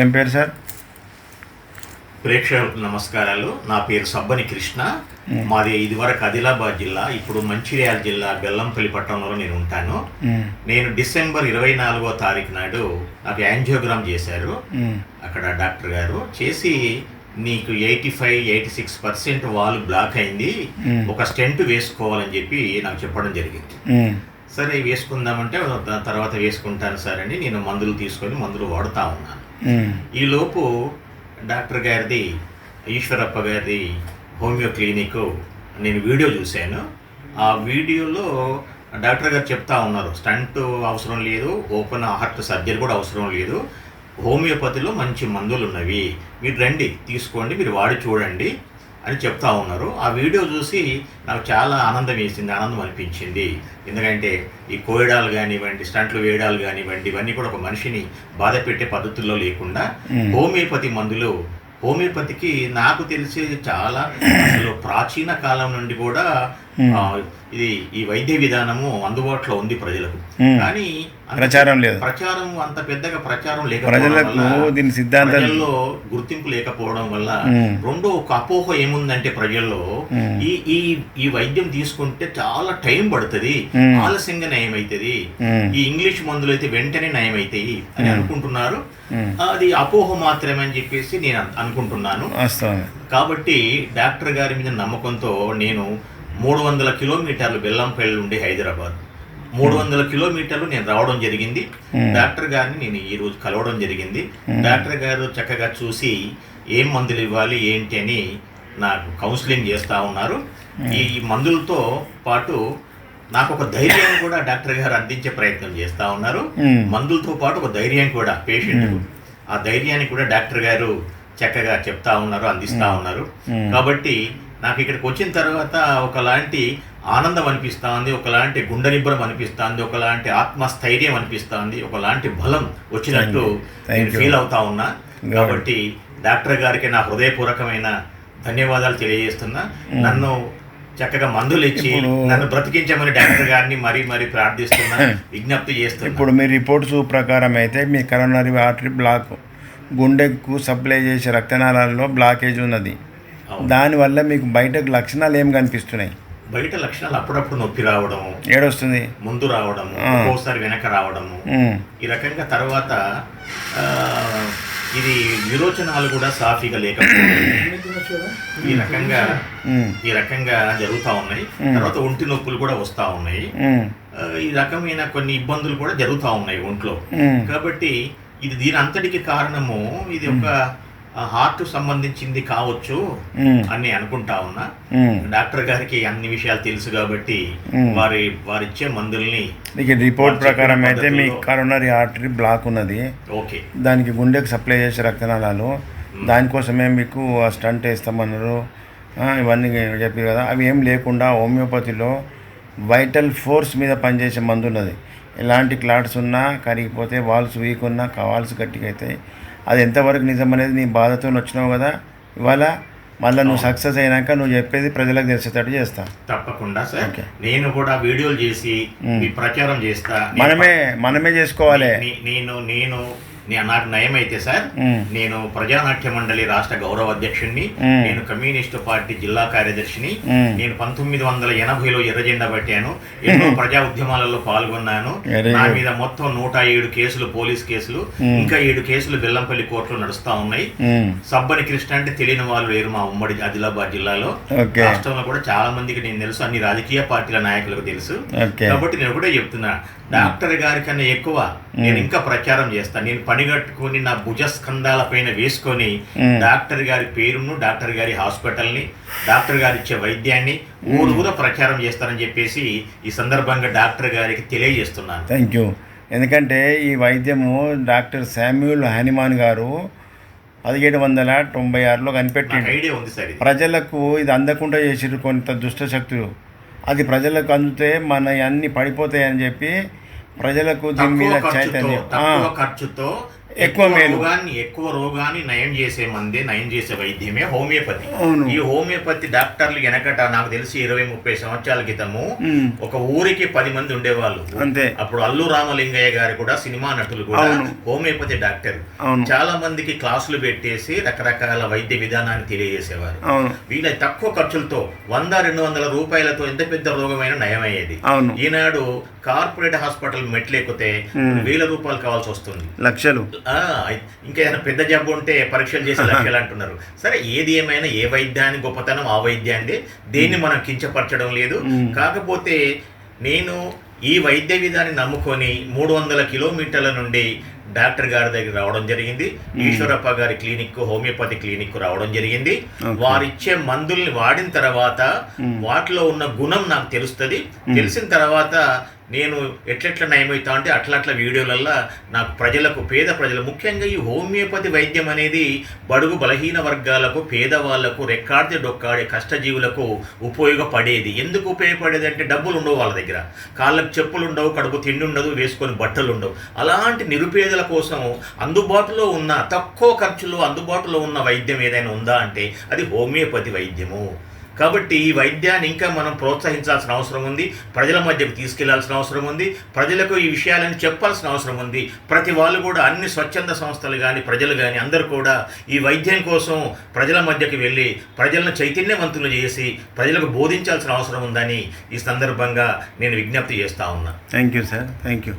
ఏం పేరు సార్? ప్రేక్షకులకు నమస్కారాలు. నా పేరు సబ్బని కృష్ణ. మాది ఇదివరకు ఆదిలాబాద్ జిల్లా, ఇప్పుడు మంచిర్యాల జిల్లా బెల్లంపల్లి పట్టణంలో నేను ఉంటాను. నేను డిసెంబర్ 24వ తారీఖు నాడు నాకు యాంజియోగ్రామ్ చేశారు. అక్కడ డాక్టర్ గారు చేసి, నీకు 85-86% వాల్ బ్లాక్ అయింది, ఒక స్టెంట్ వేసుకోవాలని చెప్పి నాకు చెప్పడం జరిగింది. సరే వేసుకుందామంటే తర్వాత వేసుకుంటాను సార్ అని నేను మందులు తీసుకొని మందులు వాడుతూ ఉన్నాను. ఈలోపు డాక్టర్ గారిది, ఈశ్వరప్ప గారిది హోమియో క్లినిక్ నేను వీడియో చూశాను. ఆ వీడియోలో డాక్టర్ గారు చెప్తా ఉన్నారు, స్టంట్ అవసరం లేదు, ఓపెన్ హార్ట్ సర్జరీ కూడా అవసరం లేదు, హోమియోపతిలో మంచి మందులు ఉన్నవి, మీరు రండి తీసుకోండి, మీరు వాడి చూడండి అని చెప్తా ఉన్నారు. ఆ వీడియో చూసి నాకు చాలా ఆనందం అనిపించింది. ఎందుకంటే ఈ కోయడాలు కానివ్వండి, స్టంట్లు వేయడాలు కానివ్వండి, ఇవన్నీ కూడా ఒక మనిషిని బాధ పెట్టే పద్ధతుల్లో లేకుండా హోమియోపతి మందులు, హోమియోపతికి నాకు తెలిసి చాలా అసలు ప్రాచీన కాలం నుండి కూడా ఇది ఈ వైద్య విధానము అందుబాటులో ఉంది ప్రజలకు. కానీ ప్రచారం అంత పెద్దగా ప్రచారం ప్రజల్లో గుర్తింపు లేకపోవడం వల్ల రెండో ఒక అపోహ ఏముందంటే ప్రజల్లో ఈ ఈ వైద్యం తీసుకుంటే చాలా టైం పడుతుంది, ఆలస్యంగా నయమైతుంది, ఈ ఇంగ్లీష్ మందులు అయితే వెంటనే నయమైతాయి అని అనుకుంటున్నారు. అది అపోహ మాత్రమే అని చెప్పేసి నేను అనుకుంటున్నాను. కాబట్టి డాక్టర్ గారి మీద నమ్మకంతో నేను 300 కిలోమీటర్లు బెల్లంపల్లి నుండి హైదరాబాద్ 300 కిలోమీటర్లు నేను రావడం జరిగింది. డాక్టర్ గారిని నేను ఈరోజు కలవడం జరిగింది. డాక్టర్ గారు చక్కగా చూసి ఏం మందులు ఇవ్వాలి ఏంటి అని నాకు కౌన్సిలింగ్ చేస్తూ ఉన్నారు. ఈ మందులతో పాటు నాకు ఒక ధైర్యం కూడా డాక్టర్ గారు అందించే ప్రయత్నం చేస్తూ ఉన్నారు. మందులతో పాటు ఒక ధైర్యం కూడా పేషెంట్కు, ఆ ధైర్యాన్ని కూడా డాక్టర్ గారు చక్కగా చెప్తా ఉన్నారు, అందిస్తూ ఉన్నారు. కాబట్టి నాకు ఇక్కడికి వచ్చిన తర్వాత ఒకలాంటి ఆనందం అనిపిస్తూ ఉంది, ఒకలాంటి గుండె నిబ్బరం అనిపిస్తూ ఉంది, ఒకలాంటి ఆత్మస్థైర్యం అనిపిస్తూ ఉంది, ఒకలాంటి బలం వచ్చినట్టు నేను ఫీల్ అవుతా ఉన్నా. కాబట్టి డాక్టర్ గారికి నా హృదయపూర్వకమైన ధన్యవాదాలు తెలియజేస్తున్నా. నన్ను చక్కగా మందులు ఇచ్చి నన్ను బ్రతికించమని డాక్టర్ గారిని మరీ ప్రార్థిస్తున్నా, విజ్ఞప్తి చేస్తున్నా. ఇప్పుడు మీ రిపోర్ట్స్ ప్రకారం అయితే మీ కరోనరీ ఆర్టరీ బ్లాక్, గుండెకు సప్లై చేసే రక్తనాళాల్లో బ్లాకేజ్ ఉన్నది. దానివల్ల మీకు బయటకు లక్షణాలు ఏం కనిపిస్తున్నాయి? బయట లక్షణాలు అప్పుడప్పుడు నొప్పి రావడము, ఏడొస్తుంది, ముందు రావడము, ఒక్కోసారి వెనక రావడము, ఈ రకంగా తర్వాత ఇది విరోచనాలు కూడా సాఫీగా లేకపోవడం, ఈ రకంగా జరుగుతూ ఉన్నాయి. తర్వాత ఒంటి నొప్పులు కూడా వస్తూ ఉన్నాయి. ఈ రకమైన కొన్ని ఇబ్బందులు కూడా జరుగుతూ ఉన్నాయి ఒంట్లో. కాబట్టి ఇది దీని అంతటికి కారణము ఇది ఒక హార్ట్ సంబంధించింది కావచ్చు అని అనుకుంటా ఉన్నా. డాక్టర్ గారికి అన్ని విషయాలు తెలుసు కాబట్టి వారిచ్చే మందుల్ని, రిపోర్ట్ ప్రకారం అయితే మీ కరోనరీ ఆర్టరీ బ్లాక్ ఉన్నది. ఓకే, దానికి గుండెకు సప్లై చేసే రక్తనాళాలు, దానికోసమే మీకు స్టంట్ వేస్తామన్నారు, ఇవన్నీ చెప్పారు కదా. అవి ఏం లేకుండా హోమియోపతిలో వైటల్ ఫోర్స్ మీద పనిచేసే మందు ఉన్నది. ఎలాంటి క్లాట్స్ ఉన్నా కరిగిపోతే, వాల్స్ వీక్ ఉన్నా వాల్స్ గట్టిగా అవుతాయి. అది ఎంతవరకు నిజం అనేది నీ బాధతో వచ్చినావు కదా, ఇవాళ మళ్ళీ నువ్వు సక్సెస్ అయినాక నువ్వు చెప్పేది ప్రజలకు తెలిసేటట్టు చేస్తా. తప్పకుండా సార్, నేను కూడా వీడియోలు చేసి ప్రచారం చేస్తా. మనమే చేసుకోవాలి. నాకు నయం అయితే సార్, నేను ప్రజానాట్య మండలి రాష్ట్ర గౌరవ అధ్యక్షుడిని, నేను కమ్యూనిస్టు పార్టీ జిల్లా కార్యదర్శిని, నేను 1980లో ఎర్రజెండా పట్టాను, ఎన్నో ప్రజా ఉద్యమాలలో పాల్గొన్నాను. నా మీద మొత్తం 107 కేసులు, పోలీస్ కేసులు, ఇంకా 7 కేసులు బెల్లంపల్లి కోర్టులో నడుస్తా ఉన్నాయి. సబ్బని కృష్ణ అంటే తెలియని వాళ్ళు లేరు మా ఉమ్మడి ఆదిలాబాద్ జిల్లాలో. రాష్ట్రంలో కూడా చాలా మందికి నేను తెలుసు, అన్ని రాజకీయ పార్టీల నాయకులకు తెలుసు. కాబట్టి నేను కూడా చెప్తున్నా, డాక్టర్ గారి కన్నా ఎక్కువ నేను ఇంకా ప్రచారం చేస్తాను. నేను పనిగట్టుకుని నా భుజస్కంధాల పైన వేసుకొని డాక్టర్ గారి పేరును, డాక్టర్ గారి హాస్పిటల్ని, డాక్టర్ గారు ఇచ్చే వైద్యాన్ని ఊరు ప్రచారం చేస్తానని చెప్పేసి ఈ సందర్భంగా డాక్టర్ గారికి తెలియజేస్తున్నాను. Thank you. ఎందుకంటే ఈ వైద్యము డాక్టర్ శామ్యూల్ హానిమాన్ గారు 1796లో కనిపెట్టిండు. ఐడియా ఉంది సార్. ప్రజలకు ఇది అందకుండా చేసిరు కొంత దుష్ట శక్తులు. అది ప్రజలకు అందితే మన అన్ని పడిపోతాయని చెప్పి ప్రజలకు దీని మీద చైతన్యం, ఖర్చుతో ఎక్కువ మేలు. ఎక్కువ రోగాన్ని నయం చేసే మందే, నయం చేసే వైద్యమే హోమియోపతి. అవును. ఈ హోమియోపతి డాక్టర్లు వెనకట నాకు తెలిసి 20-30 సంవత్సరాల క్రితము ఒక ఊరికి 10 మంది ఉండేవాళ్ళు. అంతే. అప్పుడు అల్లు రామలింగయ్య గారు కూడా, సినిమా నటులు కూడా హోమియోపతి డాక్టర్. చాలా మందికి క్లాసులు పెట్టేసి రకరకాల వైద్య విధానాన్ని తెలియజేసేవారు. వీళ్ళ తక్కువ ఖర్చులతో 100-200 రూపాయలతో ఎంత పెద్ద రోగమైన నయమయ్యేది. ఈనాడు కార్పొరేట్ హాస్పిటల్ మెట్లు ఎక్కితే 1000 రూపాయలు కావాల్సి వస్తుంది, లక్షలు. ఇంకేదైనా పెద్ద జబ్బు ఉంటే పరీక్షలు చేసి లక్షలు అంటున్నారు. సరే, ఏది ఏమైనా ఏ వైద్యాన్ని గొప్పతనం ఆ వైద్యాన్ని, దేన్ని మనం కించపరచడం లేదు. కాకపోతే నేను ఈ వైద్య విధాన్ని నమ్ముకొని 300 కిలోమీటర్ల నుండి డాక్టర్ గారి దగ్గర రావడం జరిగింది. ఈశ్వరప్ప గారి క్లినిక్, హోమియోపతి క్లినిక్ రావడం జరిగింది. వారిచ్చే మందుల్ని వాడిన తర్వాత వాటిలో ఉన్న గుణం నాకు తెలుస్తుంది. తెలిసిన తర్వాత నేను ఎట్లెట్లా నయమవుతా అంటే అట్లా వీడియోలల్లో నాకు ప్రజలకు, పేద ప్రజలు, ముఖ్యంగా ఈ హోమియోపతి వైద్యం అనేది బడుగు బలహీన వర్గాలకు, పేదవాళ్లకు, రెక్కాడితే డొక్కాడే కష్టజీవులకు ఉపయోగపడేది. ఎందుకు ఉపయోగపడేది అంటే డబ్బులు ఉండవు వాళ్ళ దగ్గర, కాళ్ళకు చెప్పులు ఉండవు, కడుపు తిండి ఉండదు, వేసుకొని బట్టలు ఉండవు. అలాంటి నిరుపేదల కోసం అందుబాటులో ఉన్న, తక్కువ ఖర్చులో అందుబాటులో ఉన్న వైద్యం ఏదైనా ఉందా అంటే అది హోమియోపతి వైద్యము. కాబట్టి ఈ వైద్యాన్ని ఇంకా మనం ప్రోత్సహించాల్సిన అవసరం ఉంది, ప్రజల మధ్యకు తీసుకెళ్లాల్సిన అవసరం ఉంది, ప్రజలకు ఈ విషయాలను చెప్పాల్సిన అవసరం ఉంది. ప్రతి వాళ్ళు కూడా, అన్ని స్వచ్ఛంద సంస్థలు కానీ, ప్రజలు కానీ అందరూ కూడా ఈ వైద్యం కోసం ప్రజల మధ్యకు వెళ్ళి ప్రజలను చైతన్యవంతులు చేసి ప్రజలకు బోధించాల్సిన అవసరం ఉందని ఈ సందర్భంగా నేను విజ్ఞప్తి చేస్తా ఉన్నా. Thank you sir, thank you.